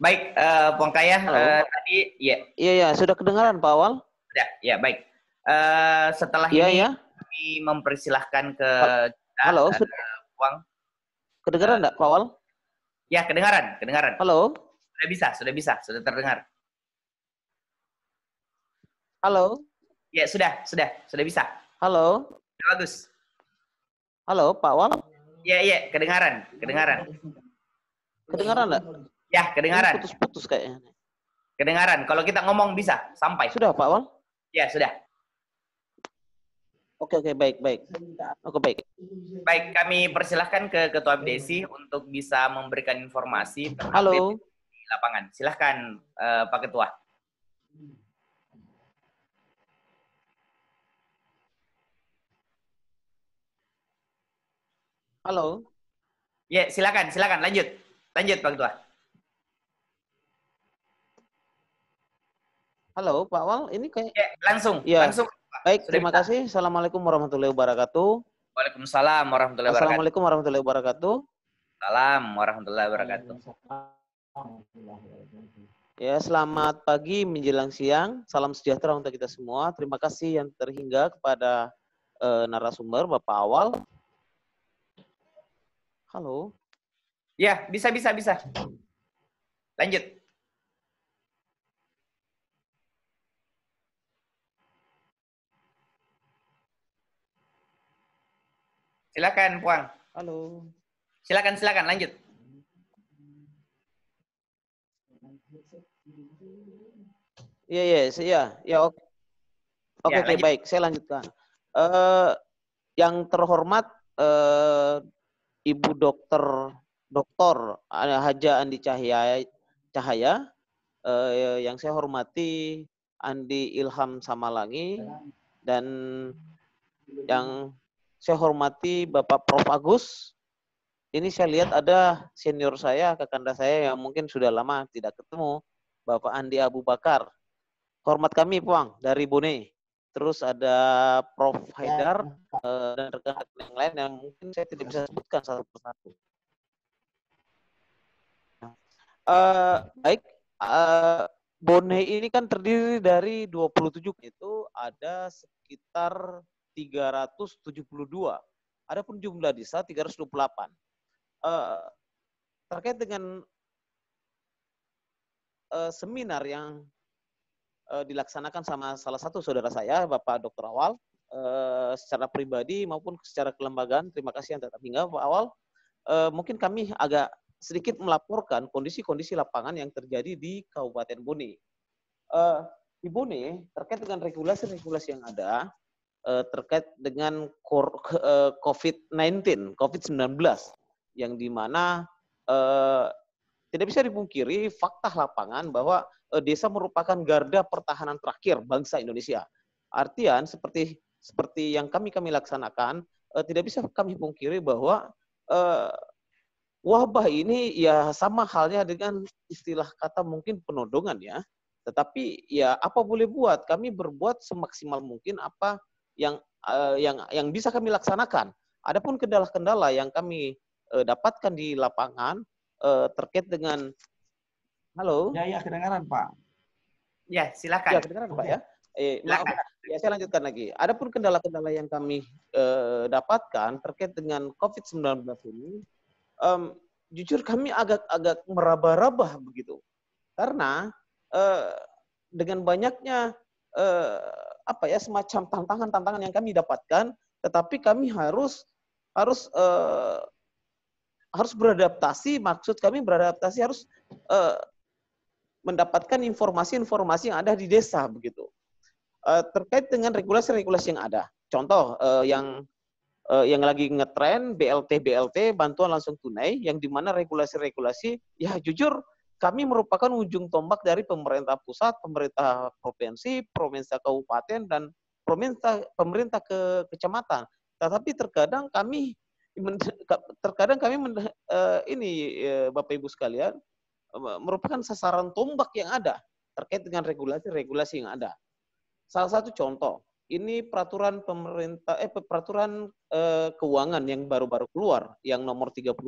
Baik, Puang Kaya, tadi ya. Iya, sudah kedengaran Pak Wal? Sudah, ya baik. Setelah ini kami mempersilahkan ke kita, halo, Puang. Kedengaran enggak, Pak Wal? Ya, kedengaran. Halo? Sudah bisa, sudah terdengar. Halo? Ya, sudah bisa. Halo? Bagus. Halo, Pak Wal? Iya, kedengaran. Kedengaran enggak? Ya, kedengaran. Putus-putus kayaknya. Kedengaran. Kalau kita ngomong bisa sampai. Sudah, Pak Wal? Ya, sudah. Oke, baik. Oke, baik. Baik, kami persilahkan ke Ketua BDSI untuk bisa memberikan informasi tentang halo di lapangan. Silahkan, Pak Ketua. Halo. Ya, silakan. Lanjut, Pak Ketua. Halo, Pak Wal. Ini kayak langsung. Baik, terima kasih. Assalamualaikum warahmatullahi wabarakatuh. Waalaikumsalam warahmatullahi wabarakatuh. Assalamualaikum warahmatullahi wabarakatuh. Salam warahmatullahi wabarakatuh. Ya, selamat pagi menjelang siang. Salam sejahtera untuk kita semua. Terima kasih yang terhingga kepada narasumber Bapak Awal. Halo. Ya, bisa. Lanjut. Silakan, Puang. Halo. Silakan, lanjut. Iya, oke, baik. Saya lanjutkan. Yang terhormat Ibu Dr. Haja Andi Cahaya, yang saya hormati Andi Ilham Samalangi, dan yang saya hormati Bapak Prof. Agus. Ini saya lihat ada senior saya, kakanda saya yang mungkin sudah lama tidak ketemu, Bapak Andi Abu Bakar. Hormat kami, Puang, dari Bone. Terus ada Prof. Haidar dan rekan-rekan yang lain yang mungkin saya tidak bisa sebutkan satu persatu. Baik, Bone ini kan terdiri dari 27, itu ada sekitar 372. Adapun jumlah desa 328. Terkait dengan seminar yang dilaksanakan sama salah satu saudara saya, Bapak Dr. Awal, secara pribadi maupun secara kelembagaan, terima kasih yang tetap hingga Pak Awal. Mungkin kami agak sedikit melaporkan kondisi-kondisi lapangan yang terjadi di Kabupaten Bone. Di Bone, terkait dengan regulasi-regulasi yang ada, terkait dengan COVID-19, yang dimana tidak bisa dipungkiri fakta lapangan bahwa desa merupakan garda pertahanan terakhir bangsa Indonesia. Artian seperti seperti yang kami laksanakan, tidak bisa kami pungkiri bahwa wabah ini ya sama halnya dengan istilah kata mungkin penodongan ya. Tetapi ya apa boleh buat, kami berbuat semaksimal mungkin apa yang bisa kami laksanakan. Adapun kendala-kendala yang kami dapatkan di lapangan terkait dengan halo. Ya kedengaran Pak. Ya silakan. Ya kedengaran Pak ya. Maaf ya, saya lanjutkan lagi. Adapun kendala-kendala yang kami dapatkan terkait dengan COVID-19 ini, jujur kami agak meraba-raba begitu, karena dengan banyaknya semacam tantangan yang kami dapatkan, tetapi kami harus beradaptasi. Maksud kami beradaptasi harus mendapatkan informasi-informasi yang ada di desa begitu. Terkait dengan regulasi-regulasi yang ada. Contoh yang lagi ngetren BLT bantuan langsung tunai, yang dimana regulasi-regulasi ya jujur kami merupakan ujung tombak dari pemerintah pusat, pemerintah provinsi kabupaten, dan pemerintah kecamatan. Tetapi terkadang kami Bapak Ibu sekalian, merupakan sasaran tombak yang ada terkait dengan regulasi-regulasi yang ada. Salah satu contoh, ini peraturan pemerintah keuangan yang baru-baru keluar, yang nomor 35.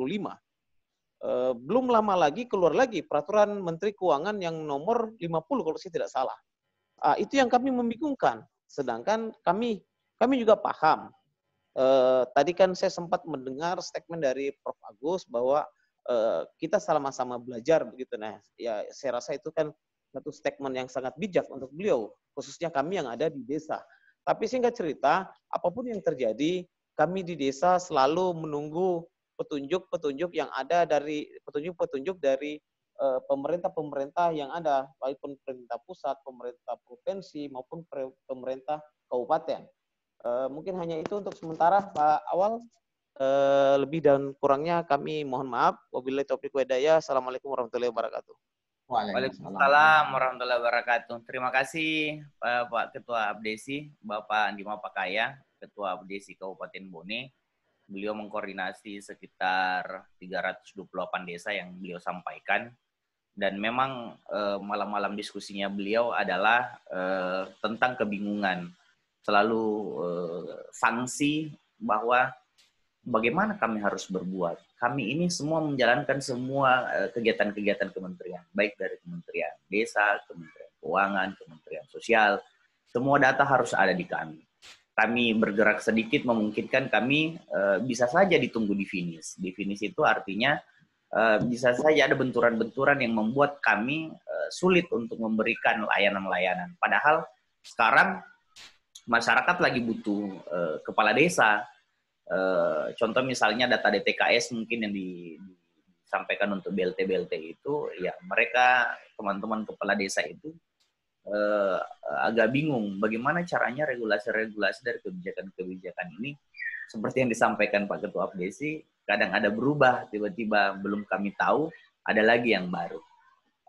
Belum lama lagi keluar lagi peraturan Menteri Keuangan yang nomor 50 kalau saya tidak salah. Itu yang kami membingungkan. Sedangkan kami juga paham. Tadi kan saya sempat mendengar statement dari Prof. Agus bahwa kita sama-sama belajar begitu. Nah, ya saya rasa itu kan satu statement yang sangat bijak untuk beliau, khususnya kami yang ada di desa. Tapi singkat cerita, apapun yang terjadi, kami di desa selalu menunggu petunjuk-petunjuk yang ada dari petunjuk-petunjuk dari pemerintah-pemerintah yang ada, baik pemerintah pusat, pemerintah provinsi maupun pemerintah kabupaten. Mungkin hanya itu untuk sementara, Pak Awal. Lebih dan kurangnya kami mohon maaf. Wabillahi taufiq wal hidayah. Assalamualaikum warahmatullahi wabarakatuh. Waalaikumsalam warahmatullahi wabarakatuh. Terima kasih Pak Ketua Abdesi, Bapak Andi Mapakaya, Ketua Abdesi Kabupaten Bone. Beliau mengkoordinasi sekitar 328 desa yang beliau sampaikan. Dan memang malam-malam diskusinya beliau adalah tentang kebingungan. Selalu sanksi bahwa bagaimana kami harus berbuat. Kami ini semua menjalankan semua kegiatan-kegiatan kementerian, baik dari Kementerian Desa, Kementerian Keuangan, Kementerian Sosial. Semua data harus ada di kami. Kami bergerak sedikit memungkinkan kami bisa saja ditunggu di finish. Di finish itu artinya bisa saja ada benturan-benturan yang membuat kami sulit untuk memberikan layanan-layanan. Padahal sekarang masyarakat lagi butuh kepala desa. Contoh misalnya data DTKS mungkin yang disampaikan untuk BLT itu, ya mereka teman-teman kepala desa itu agak bingung bagaimana caranya regulasi-regulasi dari kebijakan-kebijakan ini, seperti yang disampaikan Pak Ketua Abdesi, kadang ada berubah, tiba-tiba belum kami tahu, ada lagi yang baru.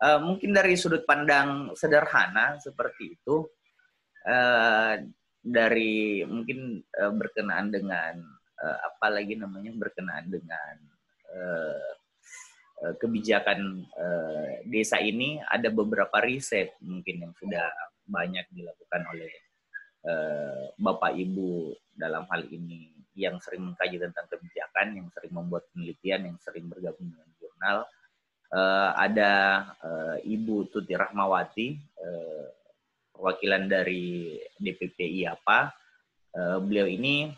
Mungkin dari sudut pandang sederhana seperti itu, dari mungkin berkenaan dengan berkenaan dengan kebijakan desa ini, ada beberapa riset mungkin yang sudah banyak dilakukan oleh Bapak Ibu dalam hal ini, yang sering mengkaji tentang kebijakan, yang sering membuat penelitian, yang sering bergabung dengan jurnal. Ada Ibu Tuti Rahmawati, perwakilan dari DPP IAPA. Beliau ini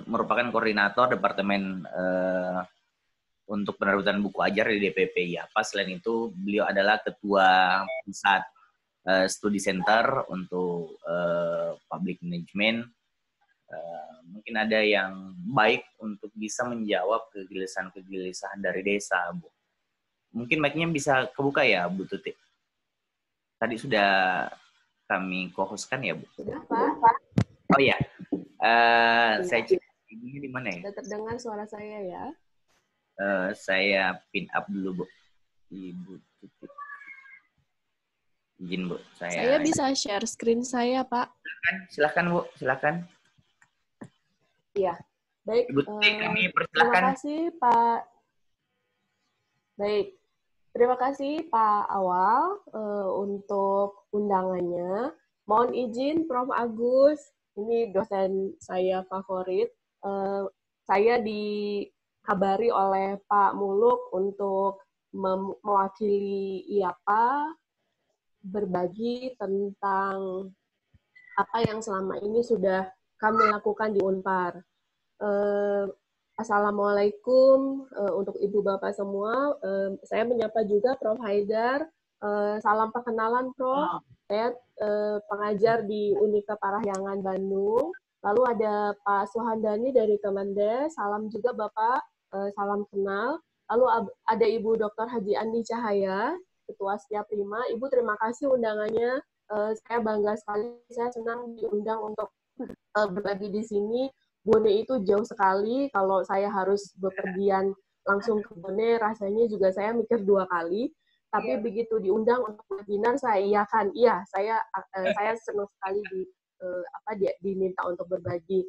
merupakan koordinator Departemen untuk penerbitan buku ajar di DPP IAPA. Selain itu, beliau adalah Ketua Pusat Studi Center untuk Public Management. Mungkin ada yang baik untuk bisa menjawab kegelisahan-kegelisahan dari desa, Bu. Mungkin mic-nya bisa kebuka ya, Bu Tuti? Tadi sudah kami co-hostkan ya, Bu? Sudah, Pak. Oh iya. Saya cek ibunya di mana ya? Sudah terdengar suara saya ya? Saya pin up dulu, Bu. Ibu Tuti. Izin Bu, Saya bisa share screen saya, Pak. Silakan Bu, silakan. Iya, baik. Ibu Tuti, kami Terima persilakan. kasih Pak. Baik, terima kasih Pak Awal untuk undangannya. Mohon izin Prof. Agus, ini dosen saya favorit. Saya dikabari oleh Pak Muluk untuk mewakili IAPA berbagi tentang apa yang selama ini sudah kami lakukan di Unpar. Assalamualaikum untuk Ibu Bapak semua. Saya menyapa juga Prof. Haidar. Salam perkenalan Prof. Saya pengajar di Unika Parahyangan Bandung. Lalu ada Pak Suhandani dari Kemendes. Salam juga Bapak. Salam kenal. Lalu ada Ibu Dr. Haji Andi Cahaya, Ketua Setia Prima. Ibu terima kasih undangannya. Saya bangga sekali. Saya senang diundang untuk berbagi di sini. Bone itu jauh sekali. Kalau saya harus bepergian langsung ke Bone, rasanya juga saya mikir 2 kali. Tapi begitu diundang untuk webinar, saya iakan. Iya, saya senang sekali diminta untuk berbagi.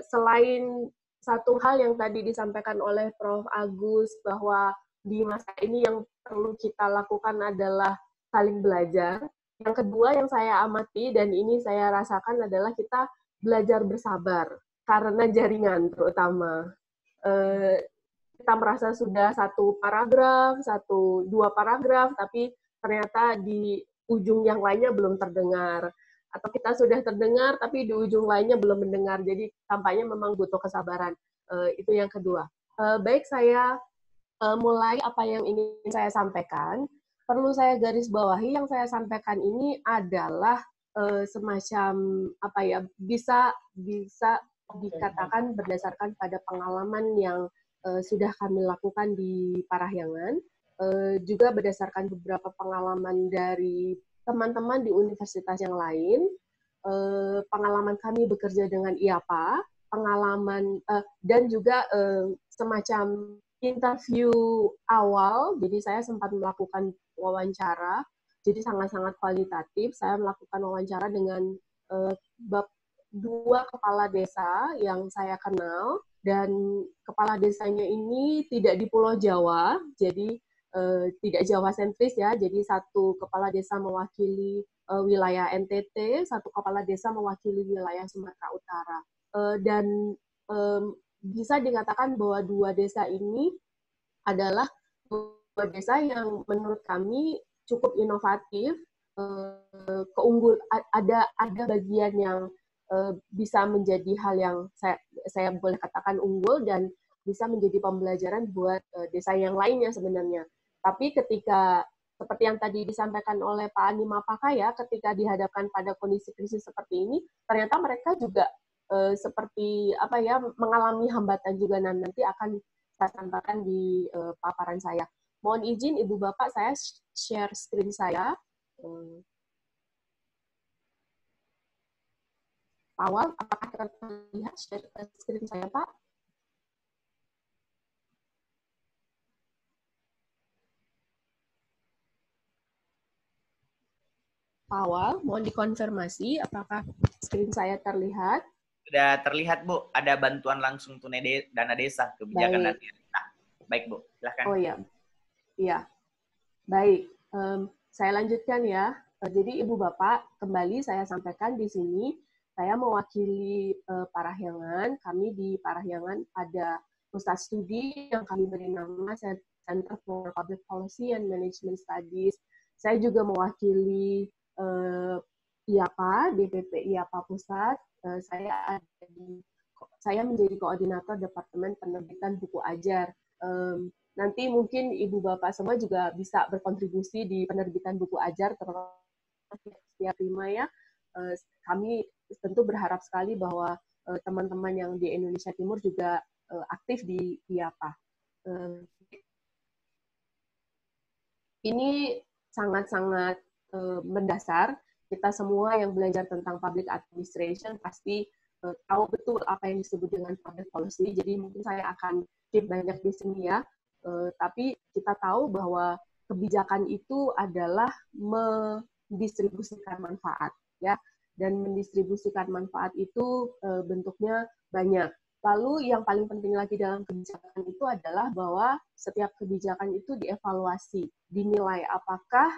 Selain satu hal yang tadi disampaikan oleh Prof. Agus bahwa di masa ini yang perlu kita lakukan adalah saling belajar. Yang kedua yang saya amati dan ini saya rasakan adalah kita belajar bersabar karena jaringan terutama. Kita merasa sudah 1 paragraf, 1-2 paragraf, tapi ternyata di ujung yang lainnya belum terdengar. Atau kita sudah terdengar, tapi di ujung lainnya belum mendengar. Jadi tampaknya memang butuh kesabaran. Itu yang kedua. Baik, saya mulai apa yang ingin saya sampaikan. Perlu saya garis bawahi, yang saya sampaikan ini adalah semacam bisa dikatakan berdasarkan pada pengalaman yang sudah kami lakukan di Parahyangan, juga berdasarkan beberapa pengalaman dari teman-teman di universitas yang lain, pengalaman kami bekerja dengan IAPA, pengalaman dan juga semacam interview awal. Jadi saya sempat melakukan wawancara, jadi sangat-sangat kualitatif. Saya melakukan wawancara dengan 2 kepala desa yang saya kenal, dan kepala desanya ini tidak di Pulau Jawa, jadi tidak Jawa sentris ya. Jadi 1 kepala desa mewakili wilayah NTT, 1 kepala desa mewakili wilayah Sumatera Utara. Dan bisa dikatakan bahwa 2 desa ini adalah 2 desa yang menurut kami cukup inovatif, ada bagian yang bisa menjadi hal yang saya boleh katakan unggul dan bisa menjadi pembelajaran buat desa yang lainnya sebenarnya. Tapi ketika seperti yang tadi disampaikan oleh Pak Ani Mapakaya, ketika dihadapkan pada kondisi krisis seperti ini, ternyata mereka juga seperti mengalami hambatan juga, dan nanti akan saya sampaikan di paparan saya. Mohon izin Ibu Bapak, saya share screen saya. Awal, apakah terlihat share screen saya, Pak? Awal, mohon dikonfirmasi apakah screen saya terlihat. Sudah terlihat, Bu. Ada bantuan langsung tunai dana desa, kebijakan dana desa. Baik, Bu. Silakan. Oh iya. Iya. Baik. Saya lanjutkan ya. Jadi Ibu Bapak, kembali saya sampaikan di sini, saya mewakili Parahyangan. Kami di Parahyangan ada pusat studi yang kami beri nama Center for Public Policy and Management Studies. Saya juga mewakili IAPA, DPP IAPA Pusat. Saya menjadi koordinator Departemen Penerbitan Buku Ajar. Nanti mungkin Ibu Bapak semua juga bisa berkontribusi di penerbitan buku ajar, terutama Setia Prima ya. Kami tentu berharap sekali bahwa teman-teman yang di Indonesia Timur juga aktif di IAPA. Ini sangat-sangat mendasar. Kita semua yang belajar tentang public administration pasti tahu betul apa yang disebut dengan public policy. Jadi mungkin saya akan skip banyak di sini ya. Tapi kita tahu bahwa kebijakan itu adalah mendistribusikan manfaat, ya. Dan mendistribusikan manfaat itu bentuknya banyak. Lalu yang paling penting lagi dalam kebijakan itu adalah bahwa setiap kebijakan itu dievaluasi, dinilai apakah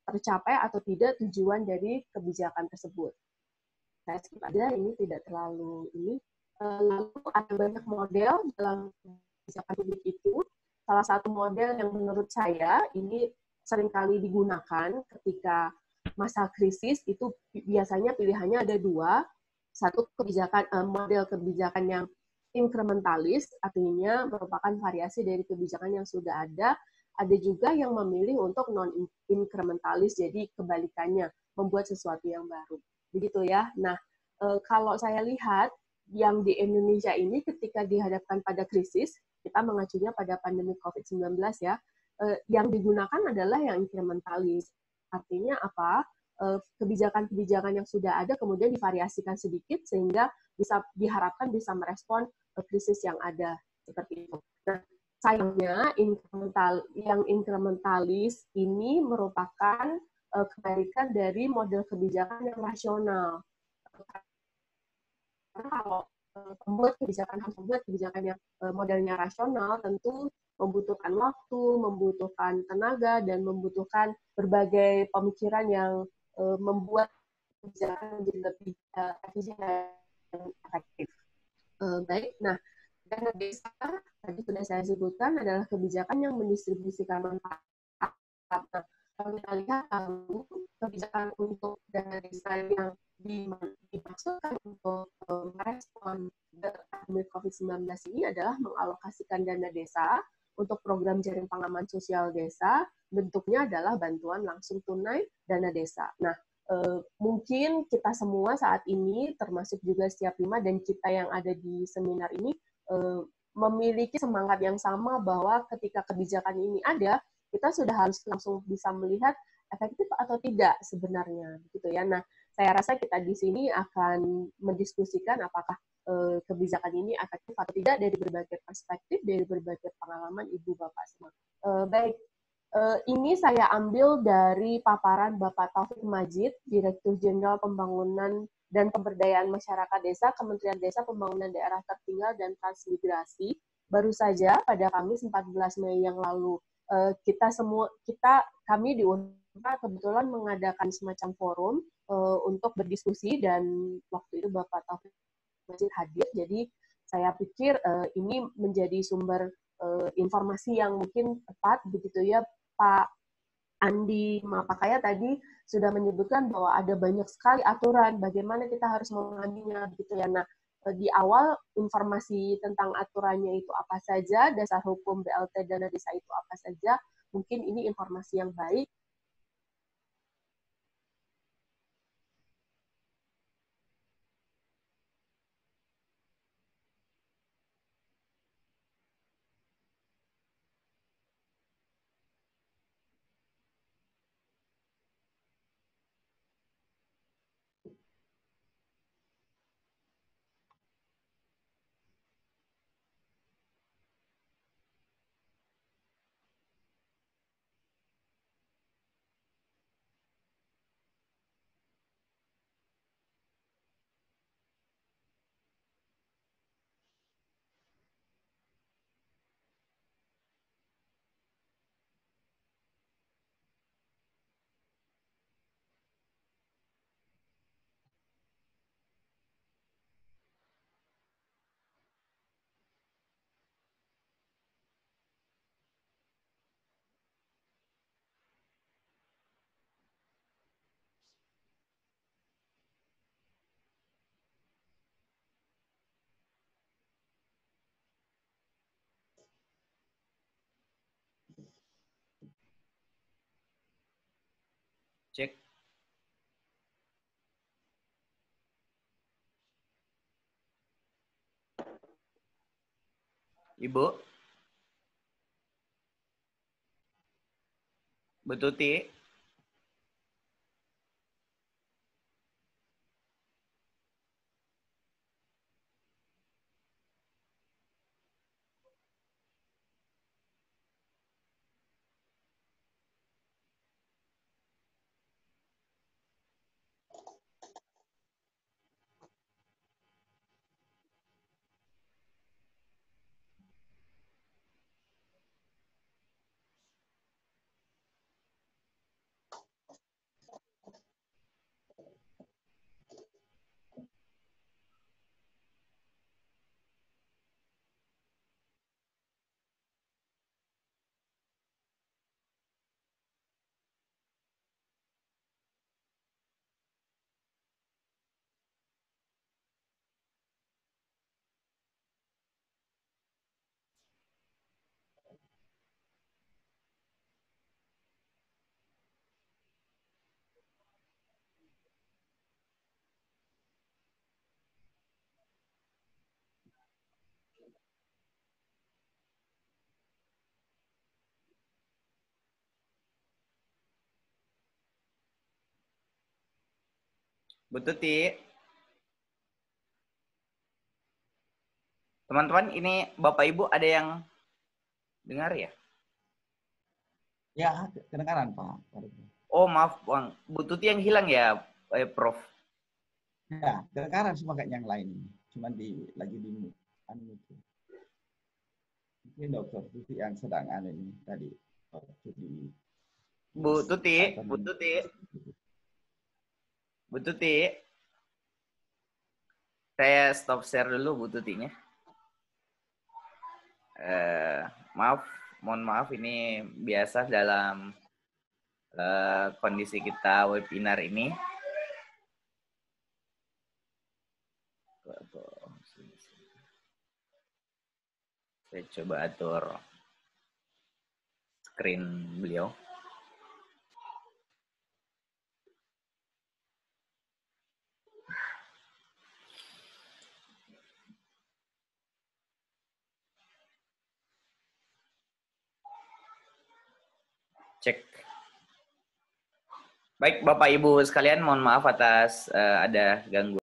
tercapai atau tidak tujuan dari kebijakan tersebut. Saya skip aja, ini tidak terlalu ini. Lalu ada banyak model dalam kebijakan publik itu. Salah satu model yang menurut saya ini seringkali digunakan ketika masa krisis itu biasanya pilihannya ada dua. Satu kebijakan model kebijakan yang inkrementalis, artinya merupakan variasi dari kebijakan yang sudah ada. Ada juga yang memilih untuk non-inkrementalis, jadi kebalikannya, membuat sesuatu yang baru. Begitu ya. Nah, kalau saya lihat, yang di Indonesia ini ketika dihadapkan pada krisis, kita mengacunya pada pandemi COVID-19 ya, yang digunakan adalah yang inkrementalis. Artinya apa? Kebijakan-kebijakan yang sudah ada kemudian divariasikan sedikit sehingga bisa diharapkan bisa merespon krisis yang ada seperti itu. Nah, sayangnya yang inkrementalis ini merupakan kebalikan dari model kebijakan yang rasional. Karena kalau membuat kebijakan harus membuat kebijakan yang modelnya rasional, tentu membutuhkan waktu, membutuhkan tenaga, dan membutuhkan berbagai pemikiran yang membuat kebijakan menjadi lebih efisien dan efektif. Baik, nah dana desa tadi sudah saya sebutkan adalah kebijakan yang mendistribusikan manfaat. Nah, kalau kita lihat kebijakan untuk dana desa yang dimaksudkan untuk merespon pandemi COVID-19 ini adalah mengalokasikan dana desa untuk program jaring pengaman sosial desa, bentuknya adalah bantuan langsung tunai dana desa. Nah, mungkin kita semua saat ini, termasuk juga Setiap Lima dan kita yang ada di seminar ini, memiliki semangat yang sama bahwa ketika kebijakan ini ada, kita sudah harus langsung bisa melihat efektif atau tidak sebenarnya, gitu ya. Nah, saya rasa kita di sini akan mendiskusikan apakah kebijakan ini efektif atau tidak dari berbagai perspektif, dari berbagai pengalaman Ibu Bapak semua. Baik, ini saya ambil dari paparan Bapak Taufik Majid, Direktur Jenderal Pembangunan dan Pemberdayaan Masyarakat Desa, Kementerian Desa Pembangunan Daerah Tertinggal dan Transmigrasi. Baru saja pada Kamis 14 Mei yang lalu, kami di UNPA kebetulan mengadakan semacam forum untuk berdiskusi, dan waktu itu Bapak Taufik Majid hadir. Jadi saya pikir ini menjadi sumber informasi yang mungkin tepat, begitu ya. Pak Andi Mapakaya tadi sudah menyebutkan bahwa ada banyak sekali aturan bagaimana kita harus mengambilnya, begitu ya. Nah, di awal informasi tentang aturannya itu apa saja, dasar hukum BLT dana desa itu apa saja, mungkin ini informasi yang baik. Cek. Ibu. Bu Tuti. Bu Tuti. Teman-teman, ini Bapak Ibu ada yang dengar ya? Ya, kedengaran Pak. Oh maaf Bang, Bu Tuti yang hilang ya, Prof? Ya, kedengaran semua kayak yang lain. Cuman lagi di mute. Ini dokter Tuti yang sedang ini tadi. Bu Tuti. Saya stop share dulu Bu Tutinya. Mohon maaf ini biasa dalam kondisi kita webinar ini. Saya coba atur screen beliau. Cek. Baik, Bapak Ibu sekalian, mohon maaf atas ada gangguan.